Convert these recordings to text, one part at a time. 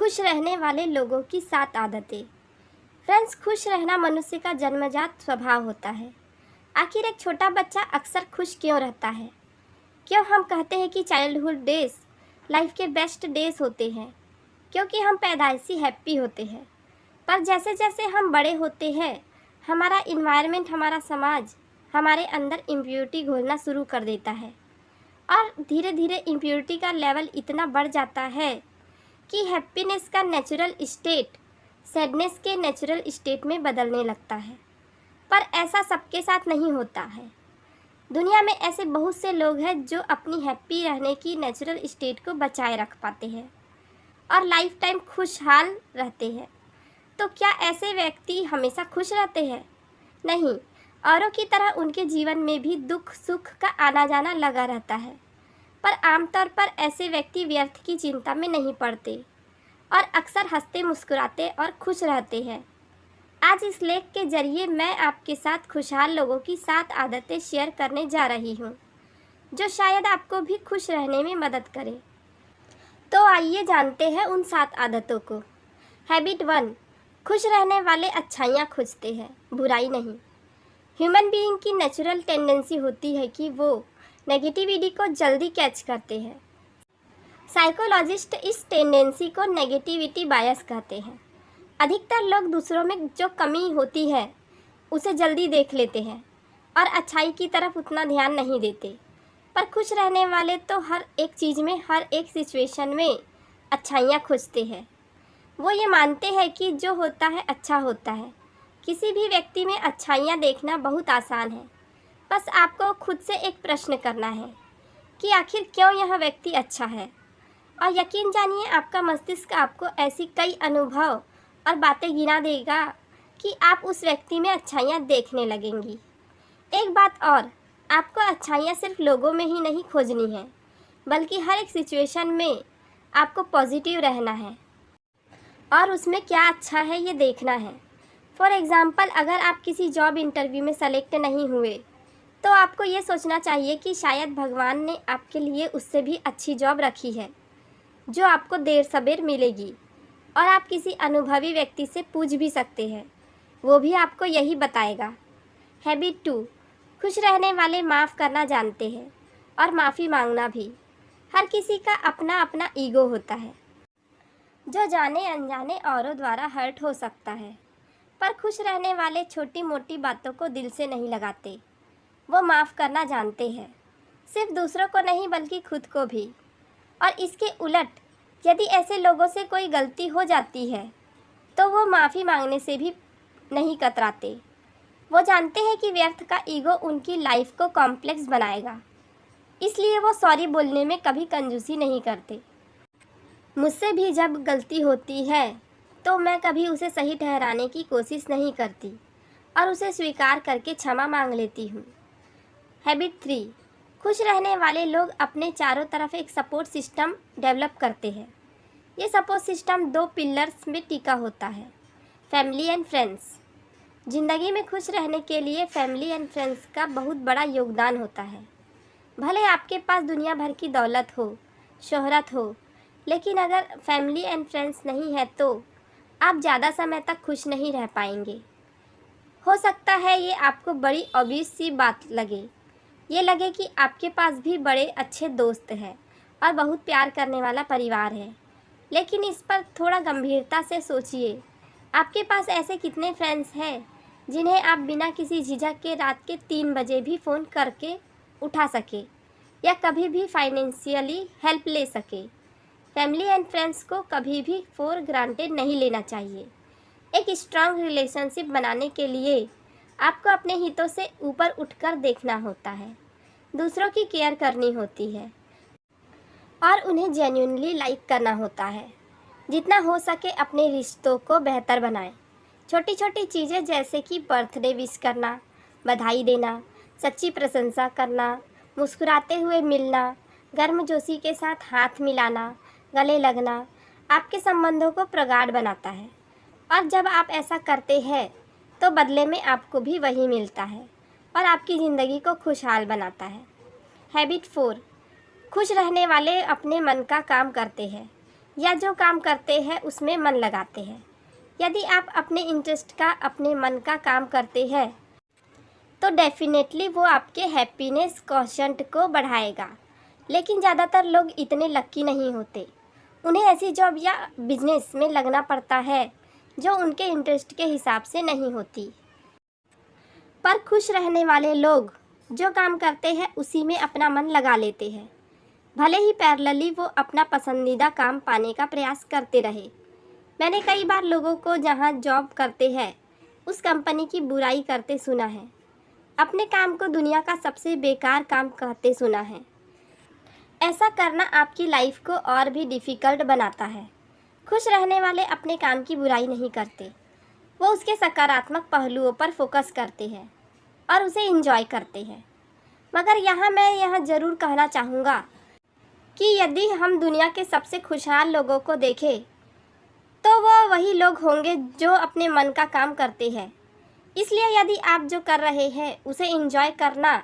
खुश रहने वाले लोगों की 7 आदतें। फ्रेंड्स, खुश रहना मनुष्य का जन्मजात स्वभाव होता है। आखिर एक छोटा बच्चा अक्सर खुश क्यों रहता है? क्यों हम कहते हैं कि चाइल्डहुड डेज लाइफ के बेस्ट डेज होते हैं? क्योंकि हम पैदाइशी हैप्पी होते हैं। पर जैसे जैसे हम बड़े होते हैं, हमारा इन्वायरमेंट, हमारा समाज हमारे अंदर इम्प्योरिटी घोलना शुरू कर देता है और धीरे धीरे इम्प्योरिटी का लेवल इतना बढ़ जाता है कि हैप्पीनेस का नेचुरल स्टेट सैडनेस के नेचुरल स्टेट में बदलने लगता है। पर ऐसा सबके साथ नहीं होता है। दुनिया में ऐसे बहुत से लोग हैं जो अपनी हैप्पी रहने की नेचुरल स्टेट को बचाए रख पाते हैं और लाइफ टाइम खुशहाल रहते हैं। तो क्या ऐसे व्यक्ति हमेशा खुश रहते हैं? नहीं, औरों की तरह उनके जीवन में भी दुख सुख का आना जाना लगा रहता है। पर आमतौर पर ऐसे व्यक्ति व्यर्थ की चिंता में नहीं पड़ते और अक्सर हंसते मुस्कुराते और खुश रहते हैं। आज इस लेख के जरिए मैं आपके साथ खुशहाल लोगों की 7 आदतें शेयर करने जा रही हूँ, जो शायद आपको भी खुश रहने में मदद करे। तो आइए जानते हैं उन 7 आदतों को। हैबिट 1, खुश रहने वाले अच्छाइयाँ खोजते हैं, बुराई नहीं। ह्यूमन बीइंग की नेचुरल टेंडेंसी होती है कि वो नेगेटिविटी को जल्दी कैच करते हैं। साइकोलॉजिस्ट इस टेंडेंसी को नेगेटिविटी बायस कहते हैं। अधिकतर लोग दूसरों में जो कमी होती है उसे जल्दी देख लेते हैं और अच्छाई की तरफ उतना ध्यान नहीं देते। पर खुश रहने वाले तो हर एक चीज़ में, हर एक सिचुएशन में अच्छाइयाँ खोजते हैं। वो ये मानते हैं कि जो होता है अच्छा होता है। किसी भी व्यक्ति में अच्छाइयाँ देखना बहुत आसान है। बस आपको खुद से एक प्रश्न करना है कि आखिर क्यों यह व्यक्ति अच्छा है, और यकीन जानिए आपका मस्तिष्क आपको ऐसी कई अनुभव और बातें गिना देगा कि आप उस व्यक्ति में अच्छाइयाँ देखने लगेंगी। एक बात और, आपको अच्छाइयाँ सिर्फ लोगों में ही नहीं खोजनी है, बल्कि हर एक सिचुएशन में आपको पॉजिटिव रहना है और उसमें क्या अच्छा है ये देखना है। फॉर एग्ज़ाम्पल, अगर आप किसी जॉब इंटरव्यू में सेलेक्ट नहीं हुए तो आपको ये सोचना चाहिए कि शायद भगवान ने आपके लिए उससे भी अच्छी जॉब रखी है जो आपको देर सबेर मिलेगी। और आप किसी अनुभवी व्यक्ति से पूछ भी सकते हैं, वो भी आपको यही बताएगा। हैबिट 2, खुश रहने वाले माफ़ करना जानते हैं और माफ़ी मांगना भी। हर किसी का अपना अपना ईगो होता है जो जाने अनजाने औरों द्वारा हर्ट हो सकता है। पर खुश रहने वाले छोटी मोटी बातों को दिल से नहीं लगाते। वो माफ़ करना जानते हैं, सिर्फ दूसरों को नहीं बल्कि खुद को भी। और इसके उलट, यदि ऐसे लोगों से कोई गलती हो जाती है तो वो माफ़ी मांगने से भी नहीं कतराते। वो जानते हैं कि व्यर्थ का ईगो उनकी लाइफ को कॉम्प्लेक्स बनाएगा, इसलिए वो सॉरी बोलने में कभी कंजूसी नहीं करते। मुझसे भी जब गलती होती है तो मैं कभी उसे सही ठहराने की कोशिश नहीं करती और उसे स्वीकार करके क्षमा मांग लेती हूँ। हैबिट 3, खुश रहने वाले लोग अपने चारों तरफ एक सपोर्ट सिस्टम डेवलप करते हैं। ये सपोर्ट सिस्टम 2 पिलर्स में टिका होता है, फैमिली एंड फ्रेंड्स। ज़िंदगी में खुश रहने के लिए फैमिली एंड फ्रेंड्स का बहुत बड़ा योगदान होता है। भले आपके पास दुनिया भर की दौलत हो, शोहरत हो, लेकिन अगर फैमिली एंड फ्रेंड्स नहीं है तो आप ज़्यादा समय तक खुश नहीं रह पाएंगे। हो सकता है ये आपको बड़ी ऑब्वियस सी बात लगे, ये लगे कि आपके पास भी बड़े अच्छे दोस्त हैं और बहुत प्यार करने वाला परिवार है, लेकिन इस पर थोड़ा गंभीरता से सोचिए। आपके पास ऐसे कितने फ्रेंड्स हैं जिन्हें आप बिना किसी झिझक के रात के 3 बजे भी फ़ोन करके उठा सके या कभी भी फाइनेंशियली हेल्प ले सके? फैमिली एंड फ्रेंड्स को कभी भी फॉर ग्रांटेड नहीं लेना चाहिए। एक स्ट्रांग रिलेशनशिप बनाने के लिए आपको अपने हितों से ऊपर उठकर देखना होता है, दूसरों की केयर करनी होती है और उन्हें जेन्युइनली लाइक करना होता है। जितना हो सके अपने रिश्तों को बेहतर बनाएं। छोटी छोटी चीज़ें जैसे कि बर्थडे विश करना, बधाई देना, सच्ची प्रशंसा करना, मुस्कुराते हुए मिलना, गर्मजोशी के साथ हाथ मिलाना, गले लगना आपके संबंधों को प्रगाढ़ बनाता है। और जब आप ऐसा करते हैं तो बदले में आपको भी वही मिलता है और आपकी ज़िंदगी को खुशहाल बनाता है। हैबिट 4, खुश रहने वाले अपने मन का काम करते हैं। या जो काम करते हैं उसमें मन लगाते हैं। यदि आप अपने इंटरेस्ट का, अपने मन का काम करते हैं तो डेफिनेटली वो आपके हैप्पीनेस क्वोशंट को बढ़ाएगा। लेकिन ज़्यादातर लोग इतने लकी नहीं होते। उन्हें ऐसी जॉब या बिजनेस में लगना पड़ता है जो उनके इंटरेस्ट के हिसाब से नहीं होती। पर खुश रहने वाले लोग जो काम करते हैं उसी में अपना मन लगा लेते हैं, भले ही पैरेलली वो अपना पसंदीदा काम पाने का प्रयास करते रहे। मैंने कई बार लोगों को जहाँ जॉब करते हैं उस कंपनी की बुराई करते सुना है, अपने काम को दुनिया का सबसे बेकार काम कहते सुना है। ऐसा करना आपकी लाइफ को और भी डिफ़िकल्ट बनाता है। खुश रहने वाले अपने काम की बुराई नहीं करते, वो उसके सकारात्मक पहलुओं पर फोकस करते हैं और उसे एंजॉय करते हैं। मगर यहाँ मैं यह ज़रूर कहना चाहूँगा कि यदि हम दुनिया के सबसे खुशहाल लोगों को देखें तो वो वही लोग होंगे जो अपने मन का काम करते हैं। इसलिए यदि आप जो कर रहे हैं उसे एंजॉय करना,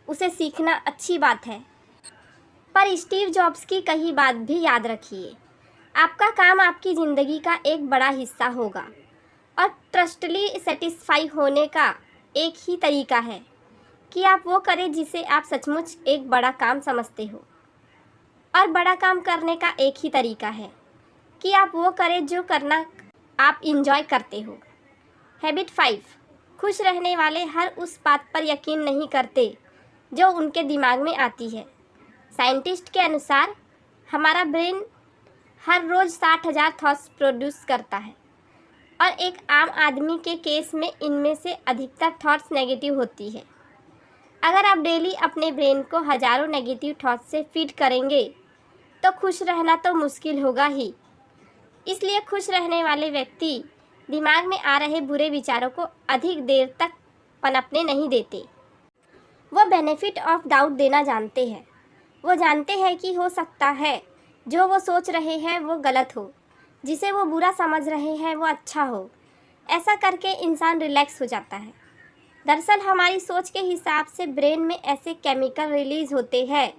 उसे सीखना अच्छी बात है। पर स्टीव जॉब्स की कही बात भी याद रखिए, आपका काम आपकी ज़िंदगी का एक बड़ा हिस्सा होगा और ट्रस्टली सेटिस्फाई होने का एक ही तरीका है कि आप वो करें जिसे आप सचमुच एक बड़ा काम समझते हो। और बड़ा काम करने का एक ही तरीका है कि आप वो करें जो करना आप इंजॉय करते हो। हैबिट 5, खुश रहने वाले हर उस बात पर यकीन नहीं करते जो उनके दिमाग में आती है। साइंटिस्ट के अनुसार हमारा ब्रेन हर रोज़ 60,000 थॉट्स प्रोड्यूस करता है और एक आम आदमी के केस में इनमें से अधिकतर थॉट्स नेगेटिव होती है। अगर आप डेली अपने ब्रेन को हज़ारों नेगेटिव थॉट्स से फीड करेंगे तो खुश रहना तो मुश्किल होगा ही। इसलिए खुश रहने वाले व्यक्ति दिमाग में आ रहे बुरे विचारों को अधिक देर तक पनपने नहीं देते। वो बेनिफिट ऑफ डाउट देना जानते हैं। वो जानते हैं कि हो सकता है जो वो सोच रहे हैं वो गलत हो, जिसे वो बुरा समझ रहे हैं वो अच्छा हो। ऐसा करके इंसान रिलैक्स हो जाता है। दरअसल हमारी सोच के हिसाब से ब्रेन में ऐसे केमिकल रिलीज़ होते हैं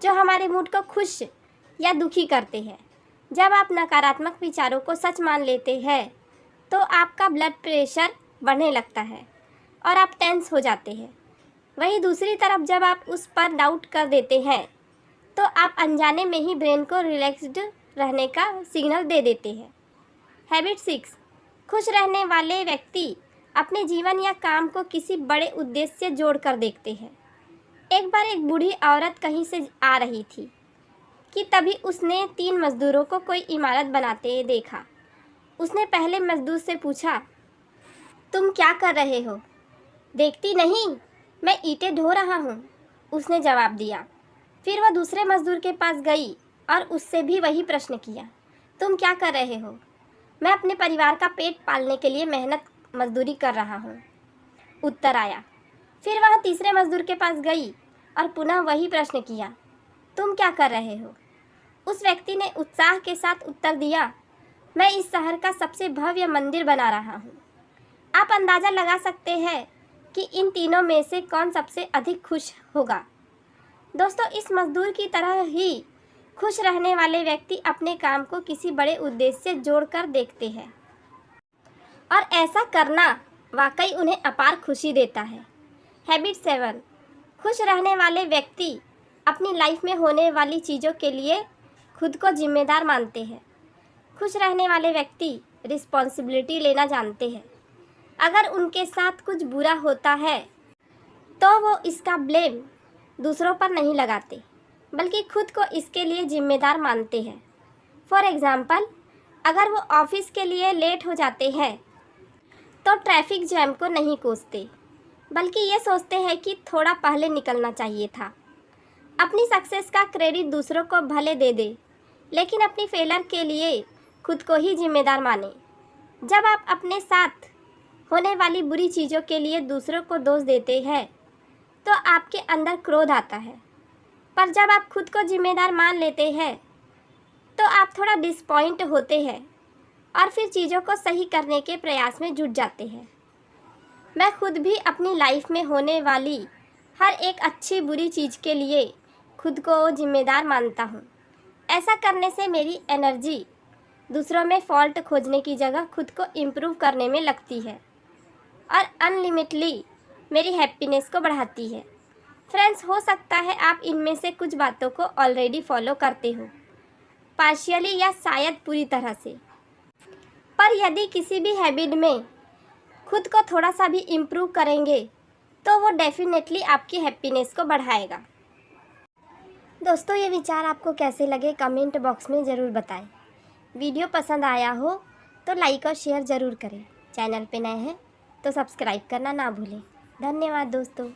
जो हमारे मूड को खुश या दुखी करते हैं। जब आप नकारात्मक विचारों को सच मान लेते हैं तो आपका ब्लड प्रेशर बढ़ने लगता है और आप टेंस हो जाते हैं। वहीं दूसरी तरफ जब आप उस पर डाउट कर देते हैं तो आप अनजाने में ही ब्रेन को रिलैक्स्ड रहने का सिग्नल दे देते हैं। हैबिट 6, खुश रहने वाले व्यक्ति अपने जीवन या काम को किसी बड़े उद्देश्य से जोड़कर देखते हैं। एक बार एक बूढ़ी औरत कहीं से आ रही थी कि तभी उसने 3 मजदूरों को कोई इमारत बनाते देखा। उसने पहले मजदूर से पूछा, तुम क्या कर रहे हो? देखती नहीं, मैं ईंटें ढो रहा हूँ, उसने जवाब दिया। फिर वह दूसरे मजदूर के पास गई और उससे भी वही प्रश्न किया, तुम क्या कर रहे हो? मैं अपने परिवार का पेट पालने के लिए मेहनत मजदूरी कर रहा हूँ, उत्तर आया। फिर वह तीसरे मजदूर के पास गई और पुनः वही प्रश्न किया, तुम क्या कर रहे हो? उस व्यक्ति ने उत्साह के साथ उत्तर दिया, मैं इस शहर का सबसे भव्य मंदिर बना रहा हूँ। आप अंदाज़ा लगा सकते हैं कि इन तीनों में से कौन सबसे अधिक खुश होगा। दोस्तों, इस मजदूर की तरह ही खुश रहने वाले व्यक्ति अपने काम को किसी बड़े उद्देश्य से जोड़कर देखते हैं और ऐसा करना वाकई उन्हें अपार खुशी देता है। हैबिट 7, खुश रहने वाले व्यक्ति अपनी लाइफ में होने वाली चीज़ों के लिए खुद को जिम्मेदार मानते हैं। खुश रहने वाले व्यक्ति रिस्पॉन्सिबिलिटी लेना जानते हैं। अगर उनके साथ कुछ बुरा होता है तो वो इसका ब्लेम दूसरों पर नहीं लगाते, बल्कि खुद को इसके लिए जिम्मेदार मानते हैं। फॉर एग्ज़ाम्पल, अगर वो ऑफिस के लिए लेट हो जाते हैं तो ट्रैफिक जैम को नहीं कोसते, बल्कि ये सोचते हैं कि थोड़ा पहले निकलना चाहिए था। अपनी सक्सेस का क्रेडिट दूसरों को भले दे दे, लेकिन अपनी फेलर के लिए खुद को ही जिम्मेदार माने। जब आप अपने साथ होने वाली बुरी चीज़ों के लिए दूसरों को दोष देते हैं तो आपके अंदर क्रोध आता है, पर जब आप खुद को जिम्मेदार मान लेते हैं तो आप थोड़ा डिसपॉइंट होते हैं और फिर चीज़ों को सही करने के प्रयास में जुट जाते हैं। मैं खुद भी अपनी लाइफ में होने वाली हर एक अच्छी बुरी चीज़ के लिए खुद को जिम्मेदार मानता हूँ। ऐसा करने से मेरी एनर्जी दूसरों में फॉल्ट खोजने की जगह खुद को इम्प्रूव करने में लगती है और अनलिमिटली मेरी हैप्पीनेस को बढ़ाती है। फ्रेंड्स, हो सकता है आप इनमें से कुछ बातों को ऑलरेडी फॉलो करते हो, पार्शियली या शायद पूरी तरह से। पर यदि किसी भी हैबिट में खुद को थोड़ा सा भी इम्प्रूव करेंगे तो वो डेफिनेटली आपकी हैप्पीनेस को बढ़ाएगा। दोस्तों, ये विचार आपको कैसे लगे कमेंट बॉक्स में ज़रूर बताएं। वीडियो पसंद आया हो तो लाइक और शेयर ज़रूर करें। चैनल पे नए हैं तो सब्सक्राइब करना ना भूलें। धन्यवाद दोस्तों।